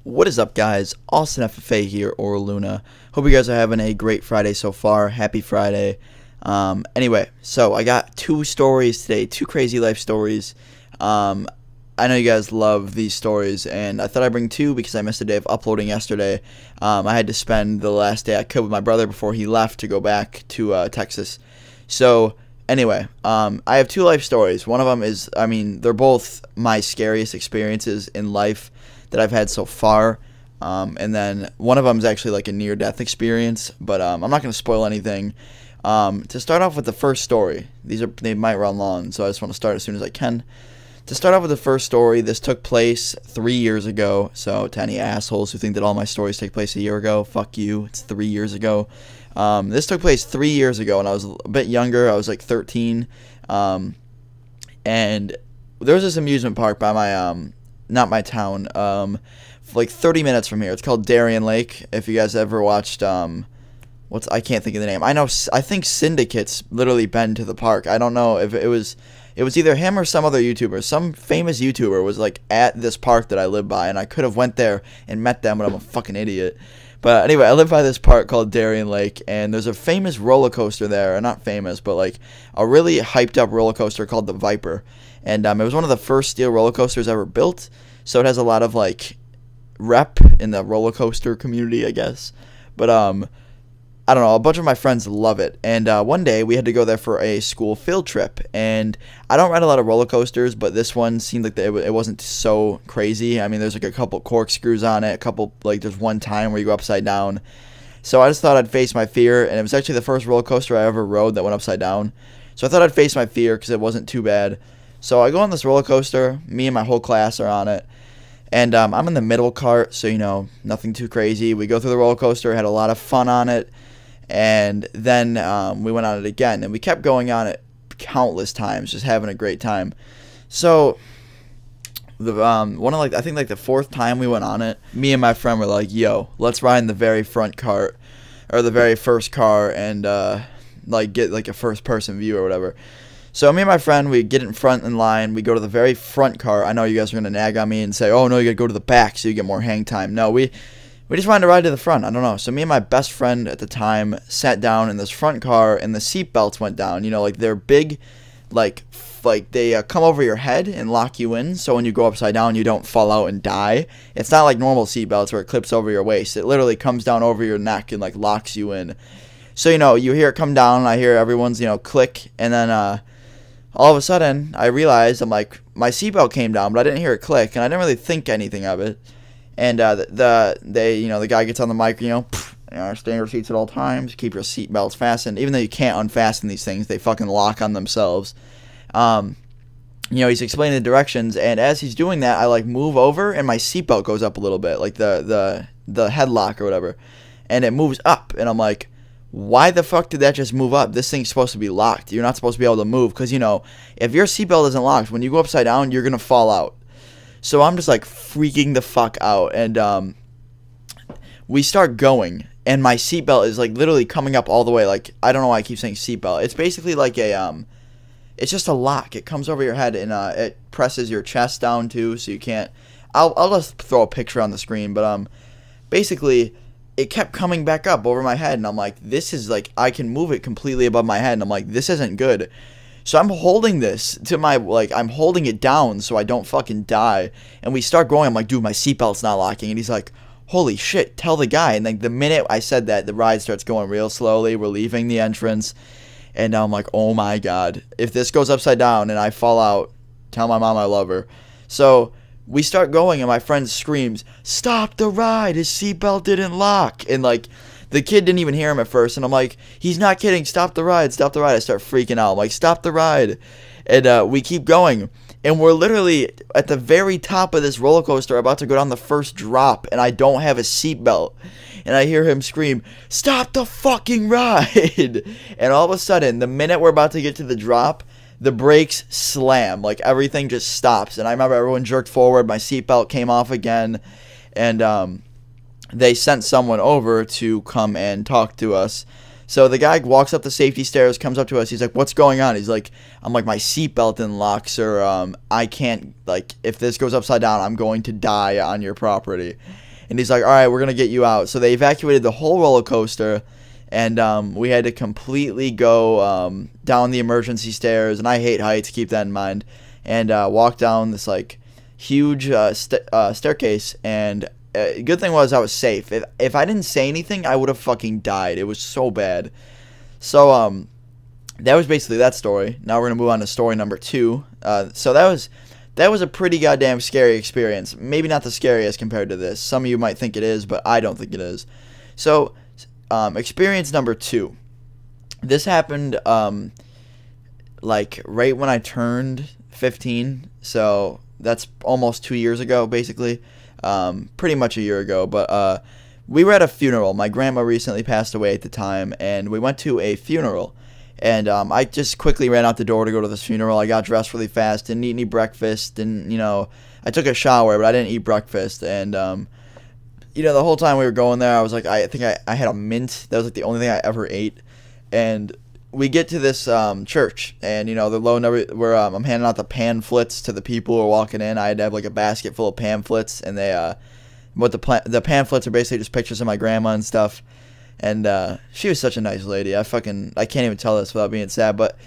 What is up, guys? AustinFFA here, or Luna. Hope you guys are having a great Friday so far. Happy Friday. Anyway, so I got two stories today, two crazy life stories. I know you guys love these stories, and I thought I'd bring two because I missed a day of uploading yesterday. I had to spend the last day I could with my brother before he left to go back to Texas. So, anyway, I have two life stories. One of them is, they're both my scariest experiences in life that I've had so far, and then one of them is actually like a near-death experience, but I'm not going to spoil anything. To start off with the first story, they might run long, so I just want to start as soon as I can. To start off with the first story, this took place 3 years ago, so to any assholes who think that all my stories take place a year ago, fuck you, it's 3 years ago. This took place 3 years ago, and I was a bit younger, I was like 13, and there was this amusement park by my, not my town, like 30 minutes from here. It's called Darien Lake. If you guys ever watched, I can't think of the name. I think Syndicate's literally been to the park. I don't know if it was either him or some other YouTuber. Some famous YouTuber was like at this park that I live by, and I could have went there and met them, but I'm a fucking idiot. But anyway, I live by this park called Darien Lake, and there's a famous roller coaster there, or not famous, but like a really hyped up roller coaster called the Viper. And it was one of the first steel roller coasters ever built, so it has a lot of like rep in the roller coaster community, I guess. But I don't know, a bunch of my friends love it, and one day we had to go there for a school field trip, and I don't ride a lot of roller coasters, but this one seemed like it wasn't so crazy. I mean, there's like a couple corkscrews on it, there's one time where you go upside down. So I just thought I'd face my fear, and it was actually the first roller coaster I ever rode that went upside down. So I thought I'd face my fear because it wasn't too bad. So I go on this roller coaster, me and my whole class are on it, and I'm in the middle cart, so, you know, nothing too crazy. We go through the roller coaster, had a lot of fun on it, and then we went on it again, and we kept going on it countless times, just having a great time. So I think like the fourth time we went on it, me and my friend were like, yo, let's ride in the very front cart, or the very first car, and like get like a first person view or whatever. So me and my friend, we get in front in line, we go to the very front car. I know you guys are going to nag on me and say, oh no, you got to go to the back so you get more hang time. No, we just wanted to ride to the front. I don't know. So me and my best friend at the time sat down in this front car, and the seat belts went down. You know, like they're big, like they come over your head and lock you in, so when you go upside down you don't fall out and die. It's not like normal seat belts where it clips over your waist. It literally comes down over your neck and like locks you in. So, you know, you hear it come down, I hear everyone's, you know, click, and then all of a sudden, I realized, I'm like, my seatbelt came down, but I didn't hear it click, and I didn't really think anything of it. And the guy gets on the mic, stay in your seats at all times, keep your seatbelts fastened. Even though you can't unfasten these things, they fucking lock on themselves. He's explaining the directions, and as he's doing that, I like move over, and my seatbelt goes up a little bit, like the headlock or whatever, and it moves up, and I'm like, why the fuck did that just move up? This thing's supposed to be locked. You're not supposed to be able to move because, you know, if your seatbelt isn't locked, when you go upside down, you're going to fall out. So I'm just like freaking the fuck out, and we start going, and my seatbelt is like literally coming up all the way. Like, I don't know why I keep saying seatbelt. It's basically like it's just a lock. It comes over your head, and it presses your chest down too, so you can't. I'll just throw a picture on the screen, but basically, it kept coming back up over my head, and I'm like, this is like, I can move it completely above my head, and I'm like, this isn't good. So I'm holding this to my, like, I'm holding it down so I don't fucking die, and we start going, I'm like, dude, my seatbelt's not locking, and he's like, holy shit, tell the guy, and like, the minute I said that, the ride starts going real slowly, we're leaving the entrance, and now I'm like, oh my god, if this goes upside down and I fall out, tell my mom I love her. So we start going, and my friend screams, stop the ride, his seatbelt didn't lock. And like, the kid didn't even hear him at first, and I'm like, he's not kidding, stop the ride, stop the ride. I start freaking out, I'm like, stop the ride. And we keep going, and we're literally at the very top of this roller coaster, about to go down the first drop, and I don't have a seatbelt. And I hear him scream, stop the fucking ride. And all of a sudden, the minute we're about to get to the drop, the brakes slam, like everything just stops, and I remember everyone jerked forward, my seatbelt came off again, and they sent someone over to come and talk to us. So the guy walks up the safety stairs, comes up to us, he's like, what's going on? He's like, I'm like, my seatbelt didn't lock, sir, I can't, like, if this goes upside down, I'm going to die on your property. and he's like, all right, we're gonna get you out. So they evacuated the whole roller coaster, and we had to completely go down the emergency stairs, and I hate heights, keep that in mind, and walk down this like huge staircase. And good thing was I was safe. If I didn't say anything, I would have fucking died. It was so bad. So that was basically that story. Now we're gonna move on to story number 2. So that was a pretty goddamn scary experience. Maybe not the scariest compared to this. Some of you might think it is, but I don't think it is. So experience number 2. This happened like right when I turned 15. So that's almost 2 years ago, basically. Pretty much a year ago. But we were at a funeral. My grandma recently passed away at the time, and we went to a funeral. And I just quickly ran out the door to go to this funeral. I got dressed really fast, didn't eat any breakfast, and I took a shower, but I didn't eat breakfast. And the whole time we were going there, I was like, I think I had a mint. That was like the only thing I ever ate. And we get to this church, and the low number where I'm handing out the pamphlets to the people who are walking in. I had to have like a basket full of pamphlets, and the pamphlets are basically just pictures of my grandma and stuff. And she was such a nice lady. I can't even tell this without being sad. But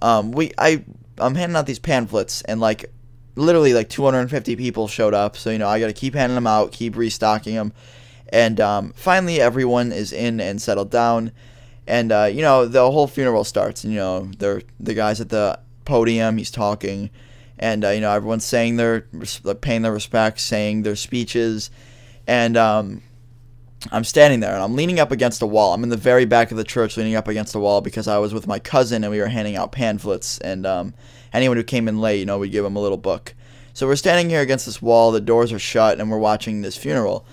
I'm handing out these pamphlets, and like literally like 250 people showed up. So I got to keep handing them out, keep restocking them. And finally everyone is in and settled down. And the whole funeral starts. And they're the guys at the podium. He's talking, and everyone's saying paying their respects, saying their speeches, and I'm standing there, and I'm leaning up against a wall. I'm in the very back of the church leaning up against a wall because I was with my cousin, and we were handing out pamphlets. And anyone who came in late, we'd give them a little book. So we're standing here against this wall. The doors are shut, and we're watching this funeral.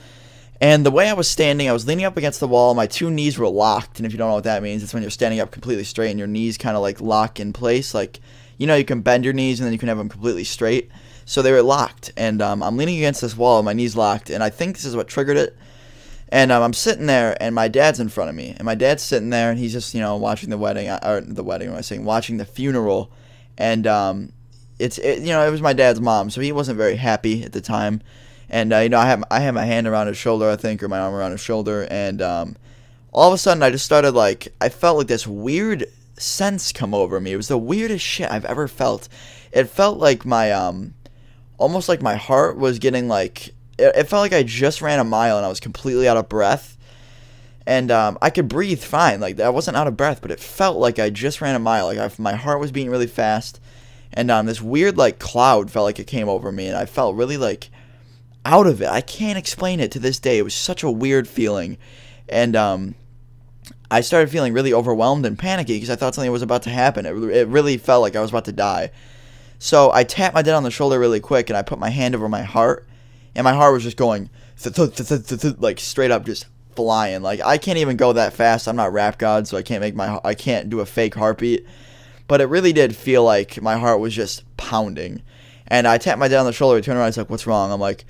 And the way I was standing, I was leaning up against the wall. My 2 knees were locked. And if you don't know what that means, it's when you're standing up completely straight and your knees kind of like lock in place. Like, you can bend your knees and then you can have them completely straight. So they were locked. And I'm leaning against this wall, my knees locked. And I think this is what triggered it. And I'm sitting there, and my dad's in front of me, and my dad's sitting there, and he's just watching watching the funeral, and it was my dad's mom, so he wasn't very happy at the time, and I had my hand around his shoulder, I think, or my arm around his shoulder, and all of a sudden I just started I felt like this weird sense come over me. It was the weirdest shit I've ever felt. It felt like my almost like my heart was getting It felt like I just ran a mile and I was completely out of breath. And I could breathe fine. I wasn't out of breath, but it felt like I just ran a mile. My heart was beating really fast. And this weird cloud felt like it came over me. And I felt really out of it. I can't explain it to this day. It was such a weird feeling. And I started feeling really overwhelmed and panicky because I thought something was about to happen. It really felt like I was about to die. So I tapped my dad on the shoulder really quick, and I put my hand over my heart. And my heart was just going straight up, just flying. I can't even go that fast. I'm not Rap God, so I can't do a fake heartbeat. But it really did feel like my heart was just pounding. And I tapped my dad on the shoulder. He turned around. He's like, "What's wrong?" I'm like,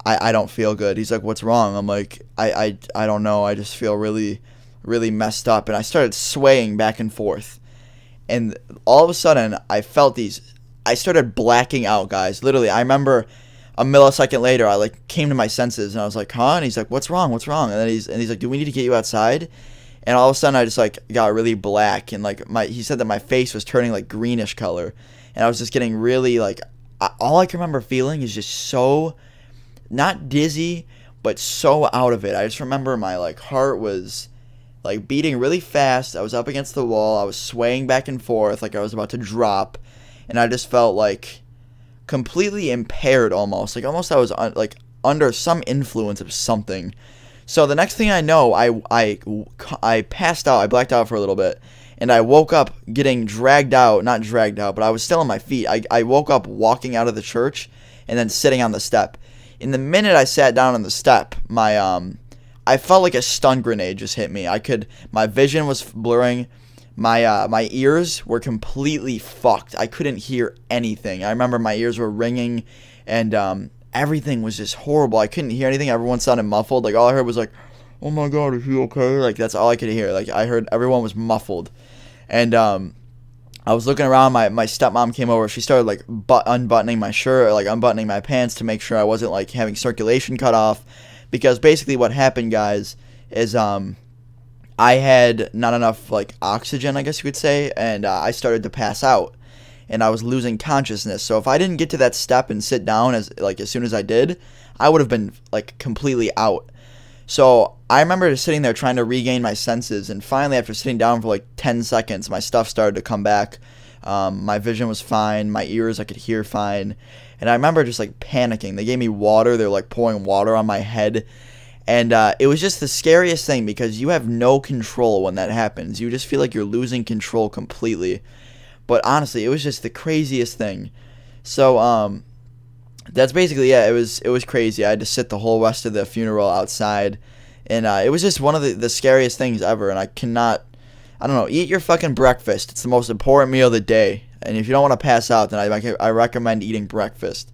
I don't feel good. He's like, "What's wrong?" I'm like, I don't know. I just feel really, really messed up. And I started swaying back and forth. And all of a sudden, I felt I started blacking out, guys. Literally, I remember a millisecond later, I came to my senses, and I was like, "Huh?" And he's like, "What's wrong? What's wrong?" And then he's like, "Do we need to get you outside?" And all of a sudden, I just got really black, and he said that my face was turning greenish color, and I was just getting really all I can remember feeling is just so not dizzy, but so out of it. I just remember my heart was beating really fast. I was up against the wall. I was swaying back and forth like I was about to drop, and I just felt completely impaired almost. Almost I was under some influence of something. So the next thing I know, I passed out. I blacked out for a little bit, and I woke up getting not dragged out, but I was still on my feet. I woke up walking out of the church and then sitting on the step. In the minute I sat down on the step, I felt like a stun grenade just hit me. My vision was blurring. My ears were completely fucked. I couldn't hear anything. I remember my ears were ringing, and everything was just horrible. I couldn't hear anything. Everyone sounded muffled. All I heard was "Oh my God, is he okay?" That's all I could hear. I heard everyone was muffled. And I was looking around. My stepmom came over. She started unbuttoning my shirt, unbuttoning my pants to make sure I wasn't having circulation cut off, because basically what happened, guys, is I had not enough like oxygen, I guess you could say, and I started to pass out, and I was losing consciousness. So if I didn't get to that step and sit down as soon as I did, I would have been like completely out. So I remember just sitting there trying to regain my senses, and finally, after sitting down for like 10 seconds, my stuff started to come back. My vision was fine, my ears I could hear fine, and I remember just like panicking. They gave me water. They were like pouring water on my head, and it was just the scariest thing because you have no control when that happens. You just feel like you're losing control completely. But honestly, it was just the craziest thing. So that's basically it. It was crazy. I had to sit the whole rest of the funeral outside, and it was just one of the scariest things ever. And I cannot, I don't know, eat your fucking breakfast. It's the most important meal of the day. And if you don't want to pass out, then I recommend eating breakfast.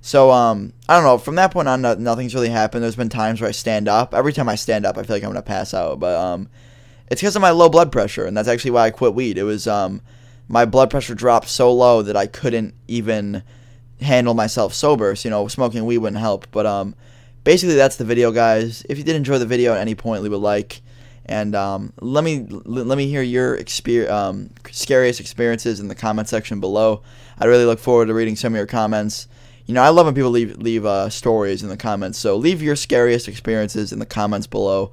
So I don't know. From that point on, nothing's really happened. There's been times where I stand up. Every time I stand up, I feel like I'm gonna pass out. But it's because of my low blood pressure, and that's actually why I quit weed. It was my blood pressure dropped so low that I couldn't even handle myself sober. So, you know, smoking weed wouldn't help. But basically, that's the video, guys. If you did enjoy the video at any point, leave a like. And let me hear your scariest experiences in the comment section below. I really look forward to reading some of your comments. You know, I love when people leave stories in the comments. So leave your scariest experiences in the comments below.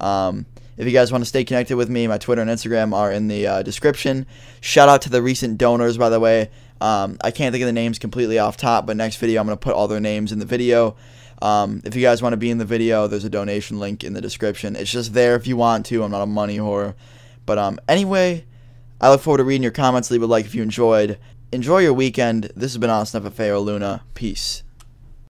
If you guys want to stay connected with me, my Twitter and Instagram are in the description. Shout out to the recent donors, by the way. I can't think of the names completely off top, but next video I'm going to put all their names in the video. If you guys want to be in the video, there's a donation link in the description. It's just there if you want to. I'm not a money whore. But anyway, I look forward to reading your comments. Leave a like if you enjoyed. Enjoy your weekend. This has been AustinFFA or Luna. Peace.